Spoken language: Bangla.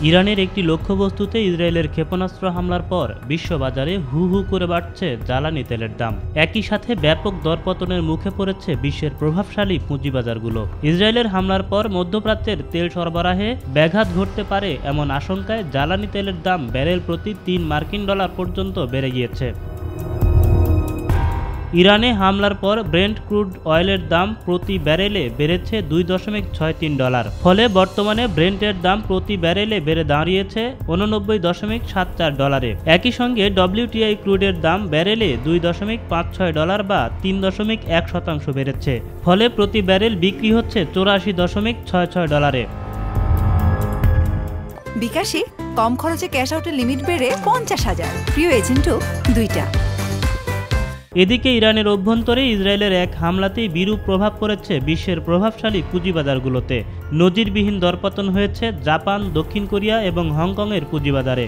ইরানের একটি লক্ষ্যবস্তুতে ইসরায়েলের ক্ষেপণাস্ত্র হামলার পর বিশ্ববাজারে হু হু করে বাড়ছে জ্বালানি তেলের দাম। একই সাথে ব্যাপক দরপতনের মুখে পড়েছে বিশ্বের প্রভাবশালী পুঁজিবাজারগুলো। ইসরায়েলের হামলার পর মধ্যপ্রাচ্যের তেল সরবরাহে ব্যাঘাত ঘটতে পারে এমন আশঙ্কায় জ্বালানি তেলের দাম ব্যারেল প্রতি $3 পর্যন্ত বেড়ে গিয়েছে। ইরানে হামলার পর ব্রেন্ট ক্রুড অয়েলের দাম প্রতি ব্যারেলে বেড়েছে $2.63, ফলে বর্তমানে ব্রেন্টের দাম প্রতি ব্যারেলে বেড়ে দাঁড়িয়েছে $89.74। একই সঙ্গে WTI ক্রুডের দাম ব্যারেলে $2.56 বা 3.1% বেড়েছে, ফলে প্রতি ব্যারেল বিক্রি হচ্ছে $84.66। বিকাশে কম খরচে ক্যাশ আউটের লিমিট বেড়ে 50,000, প্রিয় এজেন্টও 2টা। এদিকে ইরানের অভ্যন্তরে ইসরায়েলের এক হামলাতেই বিরূপ প্রভাব পড়েছে বিশ্বের প্রভাবশালী পুঁজিবাজারগুলোতে। নজিরবিহীন দরপতন হয়েছে জাপান, দক্ষিণ কোরিয়া এবং হংকংয়ের পুঁজিবাজারে।